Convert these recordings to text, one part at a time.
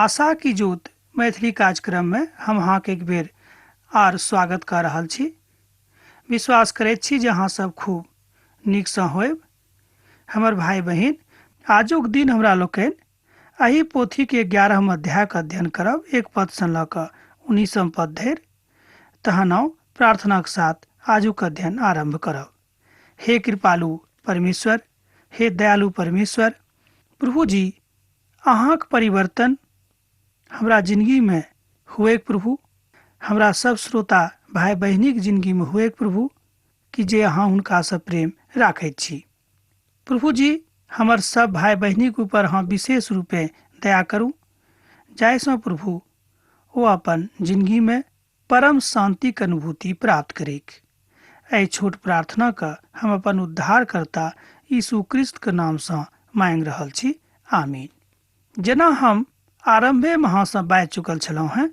आशा की जोत मैथिली कार्यक्रम में हम अहाँके एक बेर आर स्वागत कर रहल छी। विश्वास करैत छी जे अहाँ सब खूब नीकसँ होयब। हमर भाई बहिन, आजुक दिन हमरा लोकनि एही पोथी के 11 अध्याय के अध्ययन करब, 1 पद से लऽ कऽ 19 पद धरि। तहन आउ प्रार्थनाक साथ आजुक अध्ययन आरंभ करब। हे कृपालु परमेश्वर, हे दयालु परमेश्वर, प्रभु जी अहाँक परिवर्तन हमरा जिंदगी में हुए प्रभु, हमरा सब श्रोता भाई बहिनीक जिंदगी में हुए प्रभु, कि जे अहाँ हुनका से प्रेम राखैत छी। प्रभु जी हमर सब भाई बहिनीक ऊपर अहाँ विशेष रूपे दया करू, जाहिसँ प्रभु ओ अपन जिंदगी में परम शांति के अनुभूति प्राप्त करेक। एहि छोट प्रार्थना का हम अपन उद्धारकर्ता यीशु क्रिस्त के नाम से मांग रहल छी, आमीन। जेना हम आरंभे में अहाँ से बाजि चुकल छलहुँ हैं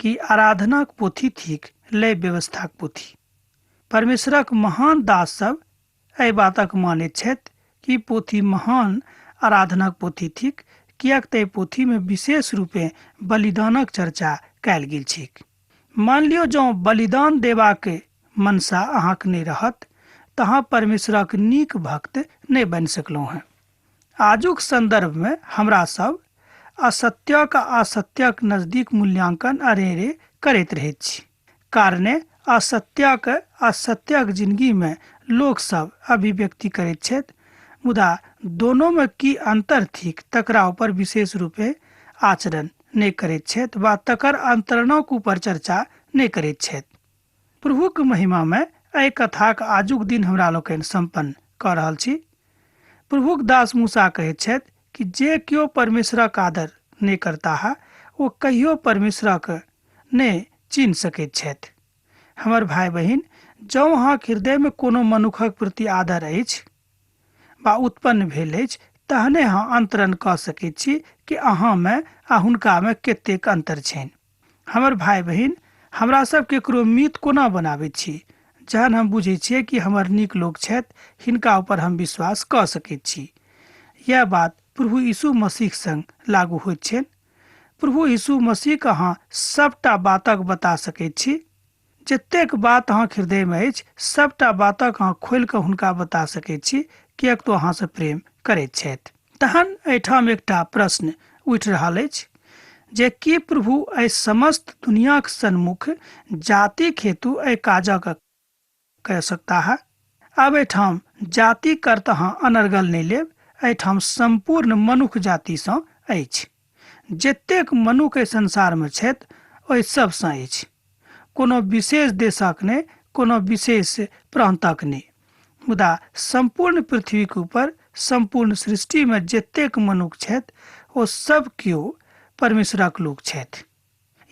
कि आराधनाक पोथी थिक लय व्यवस्थाक पोथी। परमेश्वरक महान दास सब एहि बातक मानैत छथि कि पोथी महान आराधनाक पोथी थिक, कियाक तऽ पोथी में विशेष रूपे बलिदानक चर्चा कयल गेल छैक। मान लियो जँ बलिदान देबाक मनसा अहाँक नहि रहत तऽ अहाँ परमेश्वरक नीक भक्त नहि बनि सकलहुँ हैं। आजुक संदर्भ में हमरा सब असत्यक असत्यक नजदीक मूल्यांकन अरेरे करैत रहैत छी। कारणे असत्यक असत्यक जिंदगी में लोक सब अभिव्यक्ति करैत छथि, मुदा दोनों में की अंतर थिक तकरा ऊपर विशेष रूपे आचरण नहीं करैत छथि वा तकर अंतरणक ऊपर चर्चा नहीं करैत छथि। प्रभुक महिमा में एहि कथाक आजुक दिन हमरा लोकनि संपन्न कऽ रहल छी। प्रभुक दास मूसा कहैत छथि कि जे क्यों परमेश्वरक आदर नहीं करता है वो कहियो परमेश्वरक नहीं चिन्ह सकैत छथि। हमर भाई बहिन, जँ अहाँक हृदय में कोनो मनुखक प्रति आदर अछि वा उत्पन्न भेल अछि, तहने अहाँ अंतरण कऽ सकैत छी कि अहाँ में आ हुनका में कतेक अंतर छनि। हमर भाई बहिन, हमरा सब केकरो मित्र कोना बनाबैत छी? जहन हम बुझै छियै कि हमर नीक लोक छथि, हिनका ऊपर हम विश्वास कऽ सकैत छी। यह बात प्रभु यीशु मसीह संग लागू होइत छनि। प्रभु यीशु मसीह के अहाँ सबटा बातक बता सकैत छी। जतेक बात अहाँक हृदय में अछि, सबटा बातक अहाँ खोलि कऽ हुनका बता सकैत छी, किएक तो अहाँ से प्रेम करैत छथि। तहन एहिठाम एकटा प्रश्न उठि रहल अछि जे कि प्रभु एहि समस्त दुनियाक सन्मुख जाति हेतु एहि काजक कह सकता है। अब एहिठाम जाति कर्त अहाँ अनर्गल नहीं लेब, एहिठाम संपूर्ण मनुख जाति सँ अछि। जतेक मनुख एहि संसार में छथि ओहि सब सँ अछि। कोनो विशेष देशक ने, कोनो विशेष प्रांतक ने, मुदा संपूर्ण पृथ्वी के ऊपर संपूर्ण सृष्टि में जतेक मनुख छथि ओ सब केओ परमेश्वरक लोक छथि।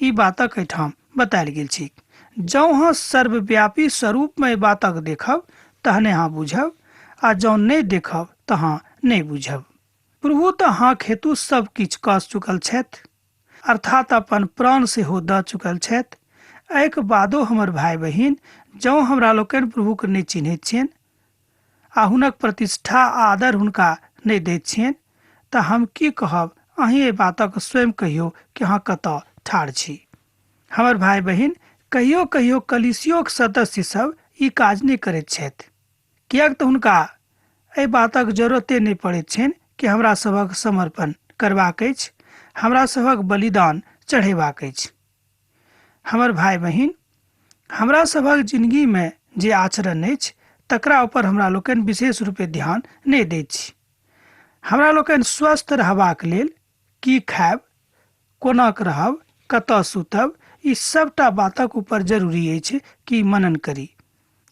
ई बातक एहिठाम बतायल गेल छै। जँ अहाँ सर्वव्यापी स्वरूप में बातक देखब तहने अहाँ बुझब, आ जँ नहीं देखब तऽ अहाँ नहीं बुझब। प्रभु तऽ अहाँक हेतु सब किछु कऽ चुकल छथि, अर्थात अपन प्राण सेहो दऽ चुकल छथि। एहिके बादो हमर भाई बहिन, जँ हमरा लोकनि प्रभु के नहीं चिन्हैत छियनि आ हुनक प्रतिष्ठा आदर हुनका नहीं दैत छियनि, तऽ हम की कहब? अहीं एहि बातक स्वयं कहियो कि अहाँ कतऽ ठाढ़ छी। हमर भाई बहिन, कहियो कहियो कलीसियोक सदस्य सब ई काज नहीं करैत छथि, किएक तऽ हुनका एहि बातक जरूरते नहीं पड़ैत छनि कि हमरा सभक समर्पण करबाक अछि, हमरा सभक बलिदान चढ़ेबाक अछि। हमर भाई बहिन, हमरा सभक जिंदगी में जे आचरण अछि तकरा ऊपर हमरा लोकनि विशेष रूपे ध्यान नहीं दैत छी। हमरा लोकनि स्वस्थ रहबाक लेल की खायब, कोना रहब, कतऽ सुतब, ई सबटा बातक ऊपर जरूरी अछि कि मनन करी।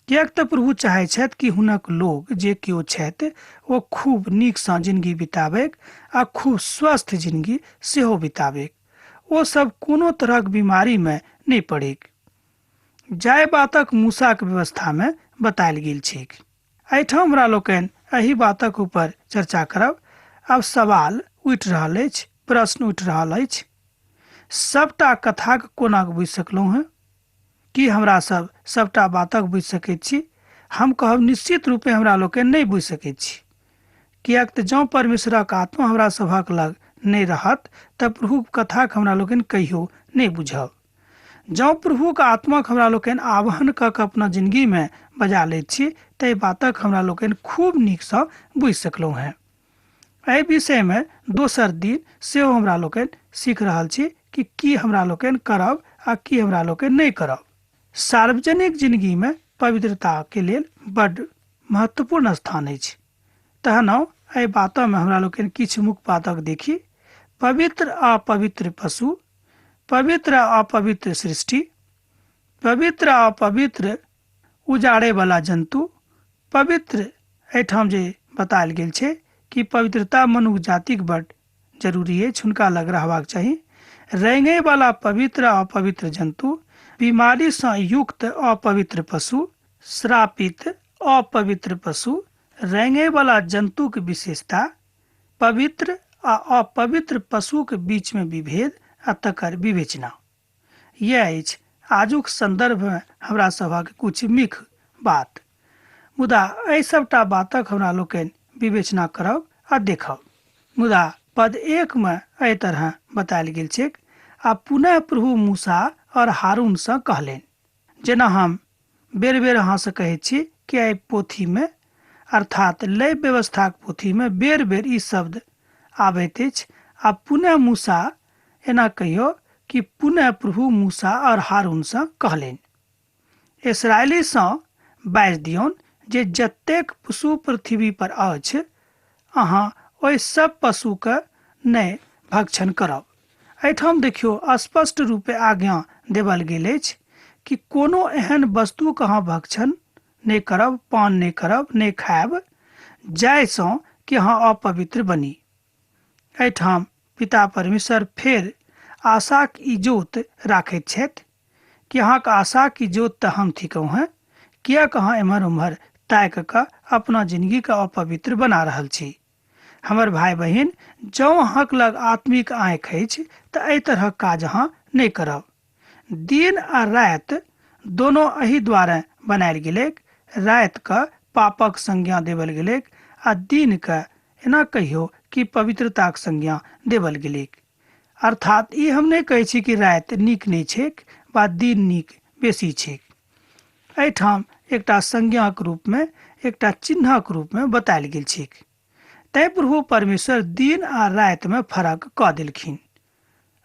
किएक तऽ प्रभु चाहै छथि कि हुनक लोग जे केओ छथि ओ खूब नीकसँ जिंदगी बिताबैक आ खूब स्वस्थ जिंदगी सेहो बिताबैक। ओ सब कोनो तरहक बीमारी में नहीं पड़ेक। जाय बातक मूसाक व्यवस्था में बतायल गेल छैक। एहिठाम हमरा लोकनि एही बातक ऊपर चर्चा करब। अब सवाल उठि रहल अछि, प्रश्न उठि रहल अछि, सबटा कथाक कोना बुझि सकलहुँ हैं? कि हमरा सब सबटा बातक बुझि सकैत छी? हम कहब निश्चित रूपे हमरा लोकनि नहीं बुझि सकैत छी, किएक तऽ जँ परमेश्वरक आत्मा हमरा सभक लग नहीं रहत तऽ प्रभुक कथाक हमरा लोकनि कहियो नहीं बुझब। जँ प्रभुक आत्माक हमरा लोकनि आह्वान कऽ कऽ अपना जिन्दगीमे बजा लैत छी तऽ एहि बातक हमरा लोकनि खूब नीकसँ बुझि सकलहुँ हेँ। एहि विषयमे दोसर दिन सेहो हमरा लोकनि सीख रहल छी कि की हमरा लोकनि करब आ की हमरा लोकनि नहीं करब। सार्वजनिक जिन्दगीमे पवित्रताके लेल बड्ड महत्वपूर्ण स्थान अछि। तहन एहि बातमे हमरा लोकनि किछु मुख्य बातक देखी। पवित्र आ अपवित्र पशु, पवित्र आ अपवित्र सृष्टि, पवित्र आ अपवित्र उजाड़े वाला जंतु। पवित्र एहिठाम जे बतायल गेल छै कि पवित्रता मनुष्य जातिक बड्ड जरूरी अछि, हुनका लग रहबाक चाही। रेंगै वाला पवित्र आ अपवित्र जंतु, बीमारी सँ युक्त अपवित्र पशु, श्रापित अपवित्र पशु, रेंगै वाला जंतुक विशेषता, पवित्र आ अपवित्र पशुक बीचमे विभेद आ तकर विवेचना। यह अछि आजुक संदर्भमे हमरा सभक कुछ मुख्य बात। मुदा एहि सबटा बातक हमरा लोकनि विवेचना करब आ देखब। मुदा पद 1 में एहि तरह बतायल गेल छै, आ पुनः प्रभु मूसा और हारून सँ कहलनि। जेना हम बेर बेर अहाँ से कहै छी कि एहि पोथीमे अर्थात लय व्यवस्थाक पोथीमे बेर बेर ई शब्द आबैत अछि। आ पुनः मूसा, एना कहियो कि पुनः प्रभु मूसा और हारून सँ कहलनि। इसराइली सँ बाजि दियौन जे जतेक पशु पृथ्वी पर अछि, अहाँ ओहि सब पशुके नहि भक्षण करब। एहिठाम देखियौ स्पष्ट रूपे आज्ञा देवल गेल अछि कि कोनो एहन वस्तुके अहाँ भक्षण नहीं करब, पान नहीं करब, नहीं खायब जाहिसँ कि अहाँ अपवित्र बनी। एहिठाम पिता परमेश्वर फेर आशाक इजोत राखैत छथि कि अहाँके आशाक इजोत तऽ हम थिकहुँ हैं, किएक अहाँ एम्हर उम्हर ताकि कऽ अपना जिंदगीके अपवित्र बना रहल छी। हमर भाई बहिन, जँ अहाँक लग आत्मिक आँखि अछि तऽ एहि तरहक काज अहाँ नहीं करब। दिन आ राति दोनों एहि दुआरे बनायल गेलैक। रातिके पापक संज्ञा देवल गेलैक आ दिनके एना कहियो कि पवित्रताक संज्ञा देवल गेलैक। अर्थात ई हम नहीं कहै छी कि राति नीक नहीं छैक वा दिन नीक बेसी छैक। एहिठाम एकटा संज्ञाक रूपमे, एकटा चिन्हक रूपमे बतायल गेल छैक। तैं प्रभु परमेश्वर दिन आ रातिमे फर्क कऽ देलखिन।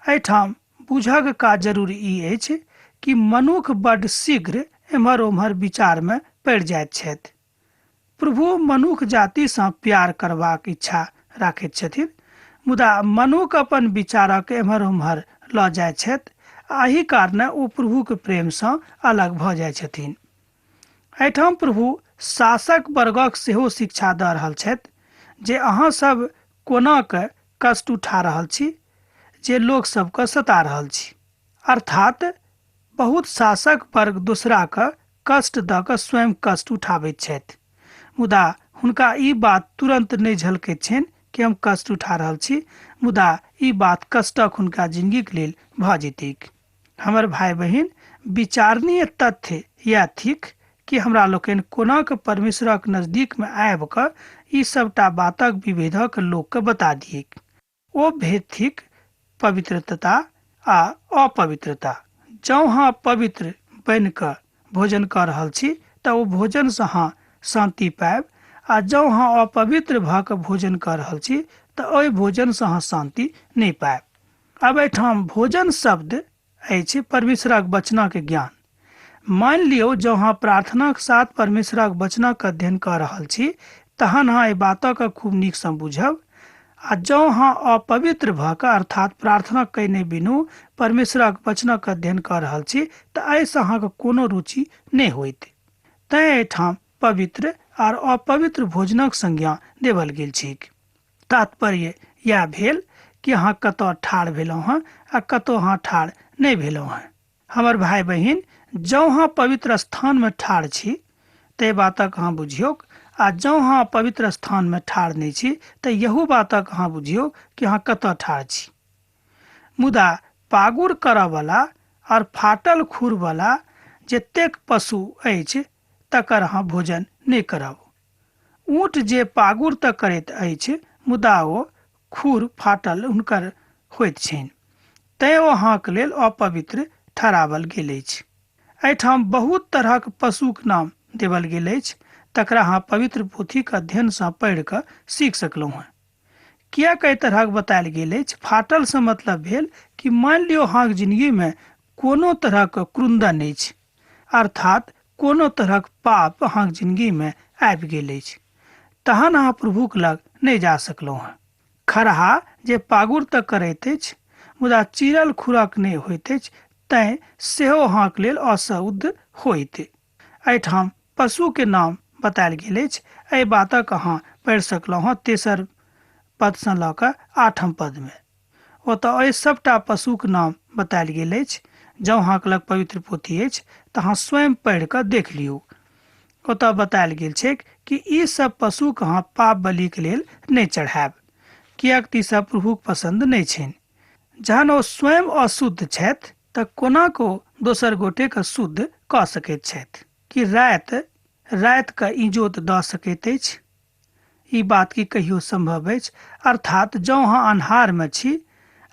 एहिठाम बुझक का जरूरी ई अछि कि मनुख बड्ड शीघ्र एम्हर ओम्हर विचारमे पड़ि जाइत छथि। प्रभु मनुख जाति सँ प्यार करबाक इच्छा राखैत छथिन, मुदा मनुख अपन विचारक एम्हर ओम्हर लऽ जाइत छथि। एहि कारणे ओ प्रभुके प्रेमसँ अलग भऽ जाइत छथिन। एहिठाम प्रभु शासक वर्गक सेहो शिक्षा दऽ रहल छथि जे अहाँ सब कोना के कष्ट उठा रहल छी, जे लोक सबके सता रहल छी। अर्थात बहुत शासक वर्ग दूसराके कष्ट दऽ कऽ स्वयं कष्ट उठाबैत छथि, मुदा हुनका ई बात तुरंत नहीं झलकैत छनि कि हम कष्ट उठा रहल छी, मुदा ई बात कष्टक हुनका जिंदगीके लेल भऽ जेतैक। हमर भाई बहिन, विचारणीय तथ्य यह थिक कि हमरा लोकनि कोना के परमेश्वरक नजदीकमे आबि कऽ ई सबटा बातक विभेदक लोकके बता दियैक। ओ भेद थिक पवित्रता आ अपवित्रता। जँ अहाँ पवित्र बनि कऽ भोजन कऽ रहल छी तऽ ओ भोजनसँ अहाँ शांति पायब, आ जँ अहाँ अपवित्र भऽ कऽ भोजन कऽ रहल छी तऽ ओहि भोजनसँ अहाँ शांति नहीं पायब। अब एहिठाम भोजन शब्द अछि परमेश्वरक वचनक ज्ञान। मान लियौ जँ अहाँ प्रार्थनाक साथ परमेश्वरक वचनक अध्ययन कऽ रहल छी तहन अहाँ एहि बातक खूब नीकसँ बुझब। आ जँ अहाँ अपवित्र भऽ कऽ अर्थात प्रार्थना कयने बिनु परमेश्वरक वचनक अध्ययन कऽ रहल छी तऽ एहिसँ अहाँके कोनो रुचि नहीं होइत। तैं एहिठाम पवित्र आर अपवित्र भोजनक संज्ञा देवल गेल छैक। तात्पर्य यह भेल कि अहाँ कतऽ ठाढ़ भेलहुँ हैं आ कतऽ अहाँ ठाढ़ नहीं भेलहुँ हैं। हमर भाई बहिन, जँ अहाँ पवित्र स्थानमे ठाढ़ छी तऽ बातक अहाँ बुझियौक, आ जँ अहाँ पवित्र स्थानमे ठाढ़ नहीं छी तऽ यहू बातक अहाँ बुझियौ कि अहाँ कतऽ ठाढ़ छी। मुदा पागुर करऽवला और फाटल खुरवला जतेक पशु अछि तकर अहाँ भोजन नहीं करब। ऊँट जे पागुर तऽ करैत अछि मुदा ओ खुर फाटल हुनकर होइत छनि, तैँ ओ अहाँक लेल अपवित्र ठहराओल गेल अछि। एहिठाम बहुत तरहक पशुक नाम देवल गेल अछि, तकरा अहाँ पवित्र पोथीक अध्ययनसँ पढ़ि कऽ सीख सकलहुँ हेँ। किएक एहि तरहक बतायल गेल अछि? फाटल से मतलब भेल कि मान लियौ अहाँक जिंदगीमे कोनो तरहक क्रुंदन अछि, अर्थात कोनो तरहक पाप अहाँक जिंदगीमे आबि गेल अछि, तहन अहाँ प्रभुक लग नहि जा सकलहुँ हेँ। खरहा जे पागुर तऽ करैत अछि मुदा चीरल खुरक नहि होइत अछि, तैँ सेहो अहाँक लेल अशुद्ध होइत। एहिठाम पशु के नाम बतायल गेल अछि। एहि बातक अहाँ पढ़ि सकलहुँ हेँ 3 पदसँ लऽ कऽ 8 पदमे। ओतऽ एहि सभटा पशुक नाम बतायल गेल अछि। जँ अहाँके लग पवित्र पोथी अछि तऽ अहाँ स्वयं पढ़ि कऽ देख लियौ। ओतऽ बतायल गेल छै कि ई सब पशुके अहाँ पाप बलिके लेल नहि चढ़ायब, किएक तऽ ई सब प्रभुक पसन्द नहि छनि। जहन ओ स्वयं अशुद्ध छथि तऽ कोना को दोसर गोटेके शुद्ध कऽ सकैत छथि? कि रातिके इजोत दऽ सकैत अछि? ई बात की कहियो संभव अछि? अर्थात जँ अहाँ अन्हारमे छी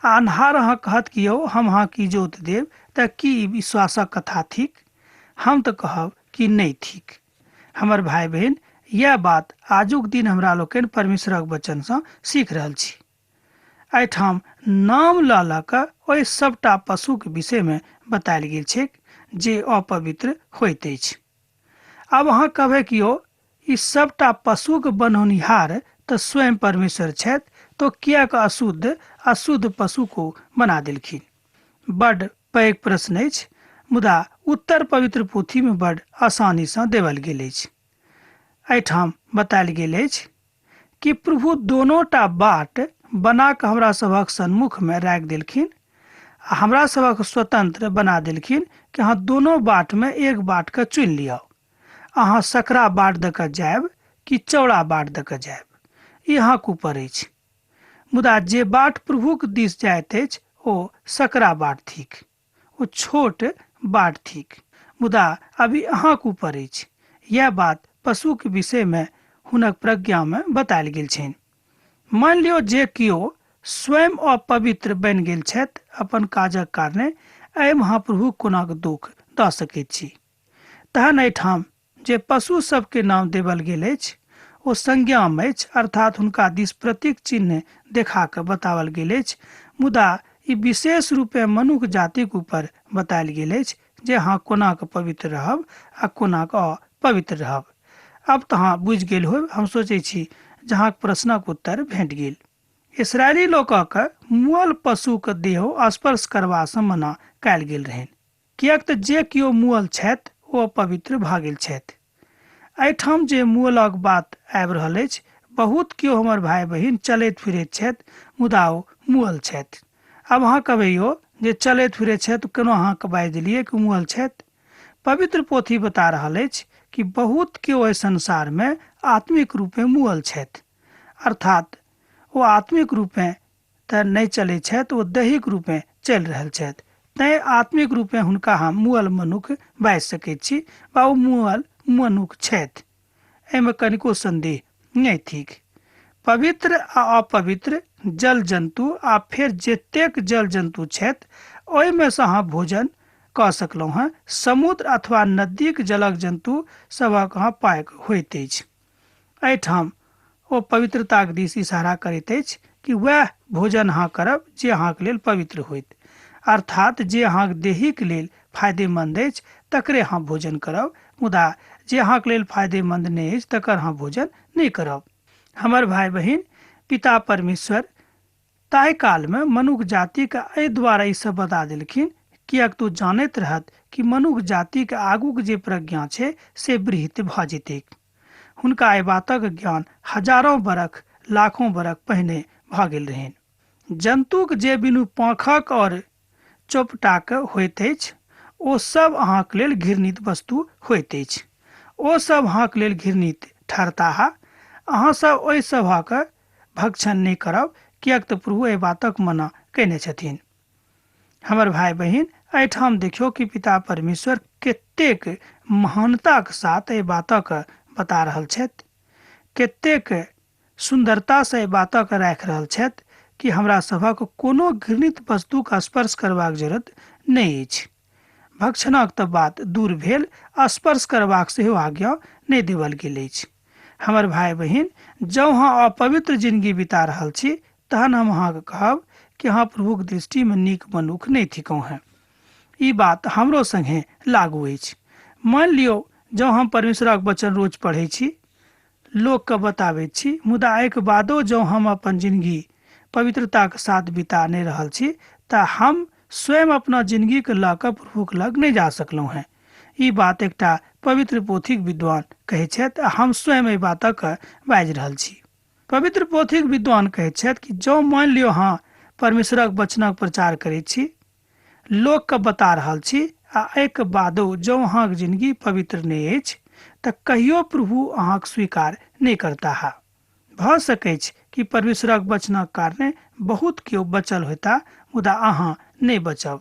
आ अन्हार अहाँ कहत कि यौ हम अहाँके इजोत देब, तऽ की ई विश्वासक कथा थिक? हम तऽ कहब कि नहि थिक। हमर भाई बहन, यह बात आजुक दिन हमरा लोकनि परमेश्वरक वचनसँ सीख रहल छी। एहिठाम नाम लऽ लऽ कऽ ओहि सभटा पशुक विषयमे बतायल गेल छै जे अपवित्र होइत अछि। आब अहाँ कहबै कि यौ ई सभटा पशुक बनौनिहार तऽ स्वयं परमेश्वर छथि, तो किएक अशुद्ध पशु को बना देलखिन? बड्ड पैघ प्रश्न अछि, मुदा उत्तर पवित्र पोथीमे बड्ड आसानीसँ देवल गेल अछि। एहिठाम बतायल गेल अछि कि प्रभु दोनोटा बाट बना कऽ हमरा सभक सन्मुखमे राखि देलखिन आ हमरा सभक स्वतंत्र बना देलखिन कि अहाँ दोनों बाटमे एक बाटके चुनि लिअ। अहाँ सकरा बाट दऽ कऽ जायब कि चौड़ा बाट दऽ कऽ जायब, ई अहाँक ऊपर अछि। मुदा जे बाट प्रभुक दिस जाइत अछि ओ सकरा बाट थिक, ओ छोट बाट थिक, मुदा अभी अहाँक ऊपर अछि। यह बात पशुक विषयमे हुनक प्रज्ञामे बतायल गेल छनि। मान लियौ जे किओ स्वयं अपवित्र बनि गेल छथि अपन काजक कारणे, एहि महाप्रभु कोना दुख दऽ सकैत छी? तहन एहिठाम जे पशु सबके नाम देवल गेल अछि ओ संज्ञामे अछि, अर्थात हुनका दिस प्रतीक चिन्ह देखा कऽ बतावल गेल अछि। मुदा ई विशेष रूपे मनुष्य जातिक ऊपर बतायल गेल अछि जे अहाँ कोना कऽ पवित्र रहब आ कोना कऽ अपवित्र रहब। अब तऽ अहाँ बुझि गेल होब, हम सोचै छी जहाँ प्रश्नक उत्तर भेट गेल। इसराइली लोकक मुअल पशुक देह स्पर्श करबासँ मना कयल गेल रहनि, किएक तऽ जे किओ मुअल छथि ओ पवित्र भऽ गेल छथि। एहिठाम जे मुअलक बात आबि रहल अछि, बहुत किओ हमर भाई बहिन चलैत फिरैत छथि मुदा ओ मुअल छथि। अब अहाँ कहबै यौ जे चलैत फिरैत छथि केना अहाँके बाजि देलियै कि मुअल छथि? पवित्र पोथी बता रहल अछि कि बहुत केओ एहि संसारमे आत्मिक रूपे मुअल छथि, अर्थात ओ आत्मिक रूपे तऽ नहि चलैत छथि, ओ दैहिक रूपे चलि रहल छथि। तैँ आत्मिक रूपे हुनका हम मुअल मनुष्य बाजि सकैत छी वा ओ मुअल मनुष्य छथि। एहिमे कनिको संदेह नहि थिक। पवित्र आ अपवित्र जल जन्तु आ फेर जतेक जल जन्तु छथि ओहिमेसँ अहाँ भोजन कऽ सकलहुँ हेँ। समुद्र अथवा नदीक जलक जन्तु सभक अहाँ पायक होइत अछि। एहिठाम ओ पवित्रताक दिस इशारा करैत अछि कि वएह भोजन अहाँ करब जे अहाँके लेल पवित्र होइत, अर्थात जे अहाँके देहिक लेल फायदेमंद अछि तकरे अहाँ भोजन करब, मुदा जे अहाँके लेल फायदेमंद नहि अछि तकर अहाँ भोजन नहि करब। हमर भाई बहिन, पिता परमेश्वर ताहि कालमे मनुष्य जातिके एहि दुआरे ई सब बता देलखिन किएक तू जानैत रहत कि मनुष्य जातिके आगूक जे प्रज्ञा छै से वृहत भऽ जेतै। हुनका एहि बातक ज्ञान हजारों बरख लाखों बरख पहिने भऽ गेल रहनि। जन्तुक जे बिनु पाँखक और चौपटाक होइत अछि ओ सब अहाँके लेल घृणित वस्तु होइत अछि। ओ सब अहाँके लेल घृणित ठहरताह। अहाँ सब ओहि सभक भक्षण नहि करब, किएक तऽ प्रभु एहि बातक मना कयने छथिन। हमर भाई बहिन, एहिठाम देखियौ कि पिता परमेश्वर कतेक महानताक साथ एहि बातक बता रहल छथि, कतेक सुंदरतासँ एहि बातक राखि रहल छथि कि हमरा सभक कोनो घृणित वस्तुक स्पर्श करबाक जरूरत नहि अछि। भक्षणक तऽ बात दूर भेल, स्पर्श करबाक सेहो आज्ञा नहि देवल गेल अछि। हमर भाई बहिन, जँ अहाँ अपवित्र जिंदगी बिता रहल छी तहन हम अहाँके कहब कि अहाँ प्रभुक दृष्टिमे नीक मनुख नहि थिकहुँ हैं। ई बात हमरो संगे लागू अछि। मान लियौ जँ हम परमेश्वरक वचन रोज पढ़ै छी, लोकके बताबैत छी, मुदा एहिके बादो जँ हम अपन जिंदगी पवित्रताके साथ बिता नहि रहल छी तऽ हम स्वयं अपना जिंदगीके लऽ कऽ प्रभुक लग नहि जा सकलहुँ हैं। ई बात एकटा पवित्र पोथीक विद्वान कहैत छथि आ हम स्वयं एहि बातक बाजि रहल छी। पवित्र पोथीक विद्वान कहैत छथि कि जँ मान लियौ अहाँ परमेश्वरक वचनक प्रचार करैत छी, लोकके बता रहल छी आ एहिके बादो जँ अहाँके जिंदगी पवित्र नहि अछि तऽ कहियो प्रभु अहाँके स्वीकार नहि करता है। भऽ सकैत छै कि परमेश्वरक वचनक कारणे बहुत केओ बचल होता, मुदा अहाँ नहि बचब,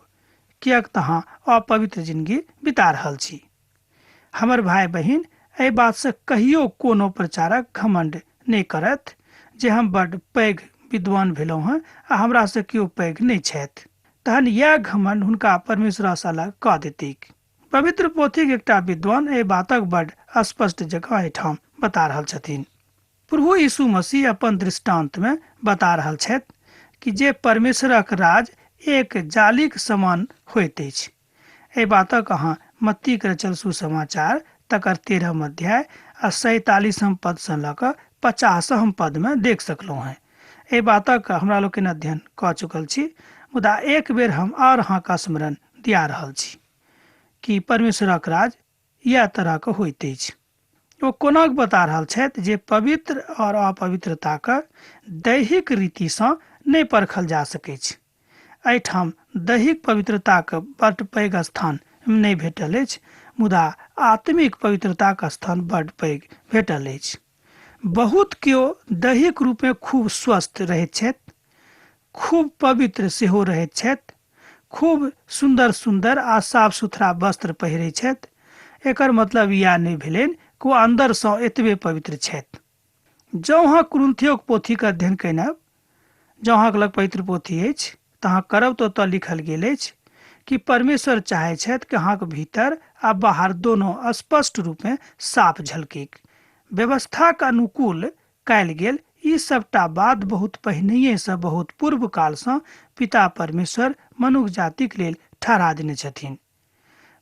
किएक तऽ अहाँ अपवित्र जिंदगी बिता रहल छी। हमर भाई बहिन, एहि बातसँ कहियो कोनो प्रचारक घमंड नहि करत जे हम बड्ड पैघ विद्वान भेलहुँ हैं आ हमरासँ केओ पैघ नहि छथि। तहन यह घमंड हुनका परमेश्वरसँ अलग कऽ देतीक। पवित्र पोथीक एकटा विद्वान एहि बातक बड्ड स्पष्ट जगह एहिठाम बता रहल छथिन। प्रभु यीशु मसीह अपन दृष्टांतमे बता रहल छथि कि जे परमेश्वरक राज एक जालीक समान होइत अछि। एहि बातक अहाँ मत्तीक रचल सुसमाचार तकर 13 अध्याय आ 47 पदसँ लऽ कऽ 50 पदमे देख सकलहुँ हैं। एहि बातक हमरा लोकनि अध्ययन कऽ चुकल छी, मुदा एक बेर हम और अहाँके स्मरण दिया रहल छी कि परमेश्वरक राज इएह तरहके होइत अछि। ओ कोना बता रहल छथि जे पवित्र और अपवित्रताके दैहिक रीतिसँ नहि परखल जा सकैत छै। एहिठाम दैहिक पवित्रताके बड्ड पैघ स्थान नहि भेटल अछि, मुदा आत्मिक पवित्रताके स्थान बड्ड पैघ भेटल अछि। बहुत केओ दैहिक रूपमे खूब स्वस्थ रहैत छथि, खूब पवित्र सेहो रहैत छथि, खूब सुन्दर सुन्दर आ साफ सुथरा वस्त्र पहिरैत छथि। एकर मतलब इएह नहि भेलनि कि ओ अन्दरसँ एतबे पवित्र छथि। जँ अहाँ कुरिन्थियोक पोथीके अध्ययन कयनब, जँ अहाँके लग पवित्र पोथी अछि तऽ अहाँ करब तऽ ओतऽ लिखल गेल अछि कि परमेश्वर चाहै छथि कि अहाँके भीतर आ बाहर दोनों स्पष्ट रूपमे साफ झलकैक। व्यवस्थाके अनुकूल कयल गेल ई सबटा बात बहुत पहिनहिएसँ, बहुत पूर्व कालसँ पिता परमेश्वर मनुष्य जातिक लेल ठहरा देने छथिन।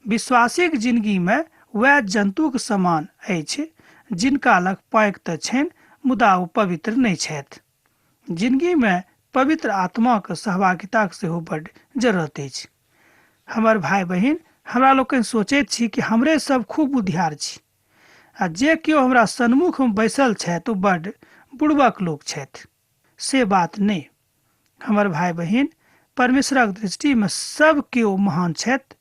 विश्वासीक जिंदगीमे वएह जंतुक समान अछि जिनका लग पाँख तऽ छनि मुदा ओ पवित्र नहि छथि। जिंदगीमे पवित्र आत्माके सहभागिताक सेहो बड्ड जरूरत अछि। हमर भाई बहिन, हमरा लोकनि सोचैत छी कि हमरे सब खूब बुधियार छी आ जे केओ हमरा सन्मुखमे बैसल छथि ओ बड्ड बुड़बक लोक छथि। से बात नहि। हमर भाई बहिन, परमेश्वरक दृष्टिमे सब केओ महान छथि।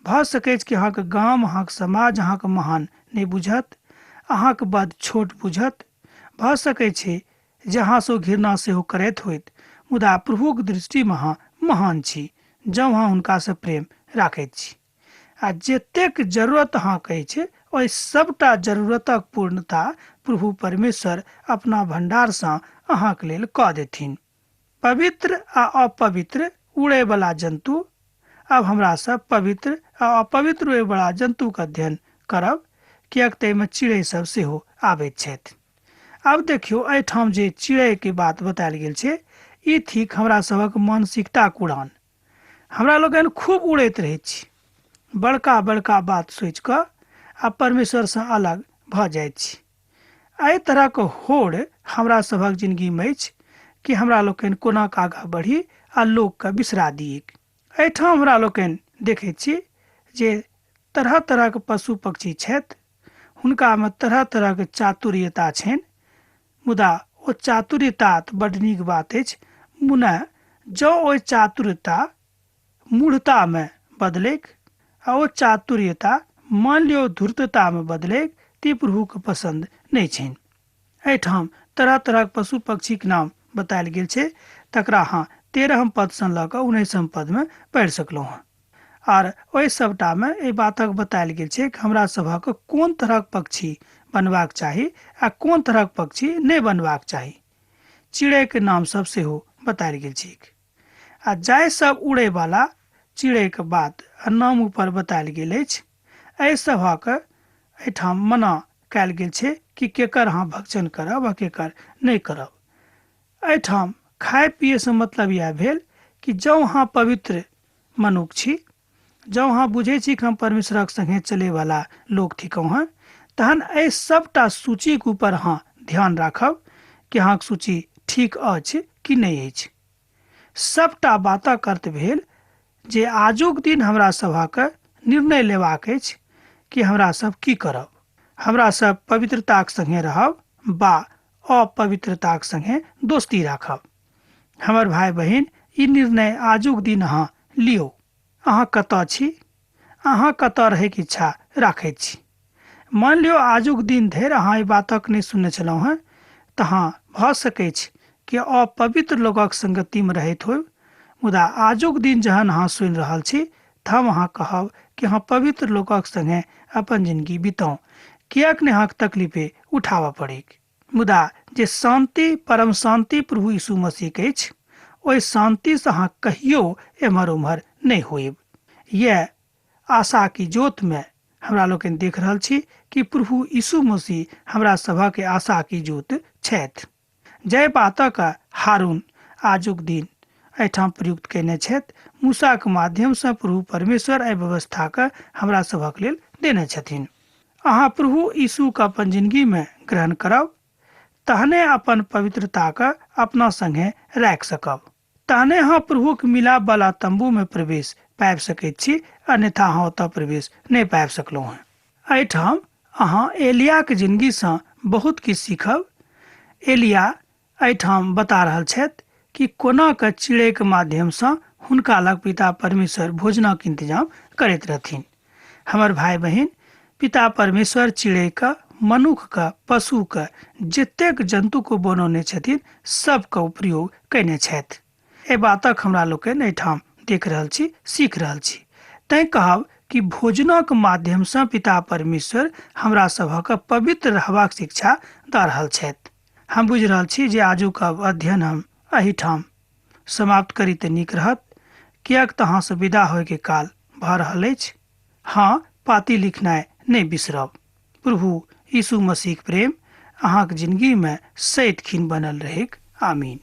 भऽ सकैत छै कि अहाँके गाम, अहाँके समाज अहाँके महान नहि बुझत, अहाँके बड्ड छोट बुझत। भऽ सकैत छै जे अहाँसँ घृणा सेहो करैत होइत, मुदा प्रभुक दृष्टिमे अहाँ महान छी जँ अहाँ हुनकासँ प्रेम राखैत छी। आ जतेक जरूरत अहाँके अछि ओहि सबटा जरूरतक पूर्णता प्रभु परमेश्वर अपना भंडारसँ अहाँके लेल कऽ देथिन। पवित्र आ अपवित्र उड़ैवला जंतु। अब हमरा सब पवित्र आ अपवित्र उड़ैवला जंतुके अध्ययन करब, किएक तऽ एहिमे चिड़ै सब सेहो आबैत छथि। आब देखियौ, एहिठाम जे चिड़ैके बात बतायल गेल छै ई थिक हमरा सभक मानसिकताक उड़ान। हमरा लोगन खूब उड़ैत रहैत छी, बड़का बड़का बात सोचि कऽ आ परमेश्वरसँ अलग भऽ जाइत छी। एहि तरहके होड़ हमरा सभक जिंदगीमे अछि कि हमरा लोकनि कोना आगाँ बढ़ी आ लोकके बिसरा दियैक। एहिठाम हमरा लोकनि देखैत छी जे तरह तरहके पशु पक्षी छथि, हुनकामे तरह तरहके चातुर्यता छनि, मुदा ओ चातुर्यता तऽ बड्ड नीक बात अछि, मुदा जँ ओहि चातुर्यता मूढ़तामे बदलैक आ ओ चातुर्यता मान लियौ धूर्ततामे बदलैक तऽ प्रभुके पसन्द नहि छनि। एहिठाम तरह तरहक पशु पक्षीके नाम बतायल गेल छै, तकरा अहाँ 13 पदसँ लऽ कऽ 19 पदमे पढ़ि सकलहुँ हँ। आर ओहि सबटामे एहि बातक बतायल गेल छै कि हमरा सभक कोन तरहक पक्षी बनबाक चाही आ कोन तरहक पक्षी नहि बनबाक चाही। चिड़ैके नाम सब सेहो बतायल गेल छैक। आ जाय सब उड़े वाला चिड़ै के बात नाम ऊपर बतायल गेल अछि। एहि सभक एहिठाम मना कयल गेल छै कि केकर अहाँ भक्षण करब आ केकर नहि करब। एहिठाम खाय पिए से मतलब यह भेल कि जँ अहाँ पवित्र मनुष्य छी, जँ अहाँ बुझै छी कि हम परमेश्वरक संगे चले वाला लोग थिकौं हँ, तहन एहि सबटा सूचीके ऊपर अहाँ ध्यान राखब कि अहाँके सूची ठीक अछि कि नहि अछि। सबटा बातक अर्थ भेल जे आजुक दिन हमरा सभक निर्णय लेबाक अछि कि हमरा सब की करब। हमरा सब पवित्रताक संगे रहब बा अपवित्रताक संगे दोस्ती राखब। हमर भाई बहिन, ई निर्णय आजुक दिन अहाँ लियौ। अहाँ कतऽ छी? अहाँ कतऽ रहैके इच्छा राखैत छी? मान लियो आजुक दिन धरि अहाँ ई बातक नहि सुनने छलहुँ हेँ, तहाँ भऽ सकैत छै कि अपवित्र लोगक संगतिमे रहैत होयब। मुदा आजुक दिन जहन अहाँ सुनि रहल छी तऽ हम अहाँ कहब कि अहाँ पवित्र लोगक संगे अपन जिंदगी बिताउ, किएक नहि अहाँके तकलीफे उठाबऽ पड़े। मुदा जे शांति, परम शांति प्रभु यीशु मसीह के अछि, ओहि शांति से अहाँ कहियो एम्हर उम्हर नहीं होइब। यह आशा की जोत में हमरा लोग देख रहल छी कि प्रभु यीशु मसीह हमरा सभा के आशा की जोत छथि। जय बातक हारून आजुक दिन एहिठाम प्रयुक्त केने छथि। मूसा के माध्यम से प्रभु परमेश्वर एहि व्यवस्था के हमरा सभक लेल देने छथिन। अहाँ प्रभु यीशु के अपन जिंदगी में ग्रहण करब, तहने अपन पवित्रता के अपना संगे राख सकब। तहने अहाँ प्रभु के मिलाप वाला तंबू में प्रवेश पाबि सकैत छी, अन्यथा अहाँ ओतऽ प्रवेश नहीं पाबि सकलहुँ हैं। एहिठाम अहाँ एलिया के जिंदगी से बहुत किछु सीखब। एलिया एहिठाम बता रहल छथि कि कोना के चिड़ै के माध्यम से हुनका लग पिता परमेश्वर भोजनक इंतजाम करैत रहथिन। हमर भाई बहिन, पिता परमेश्वर चिड़ै का, मनुख का, पशु का, जतेक जंतु को बनौने छथिन सबका उपयोग कयने छथि। एहि बातक हमरा लोग एहिठाम देख रहल छी, सीख रहल छी। तैं कहब कि भोजनक माध्यम से पिता परमेश्वर हमरा सभक पवित्र रहबाक शिक्षा दऽ रहल छथि। हम बुझि रहल छी जे आजुक अध्ययन हम एहिठाम समाप्त करी तऽ नीक रहत, किएक तऽ अहाँ से विदा होय के काल भऽ रहल अछि। हाँ, पाती लिखनाइ नहीं बिसरब। प्रभु यीशु मसीह के प्रेम अहाँके जिंदगी में सदिखन बनल रहेक। आमीन।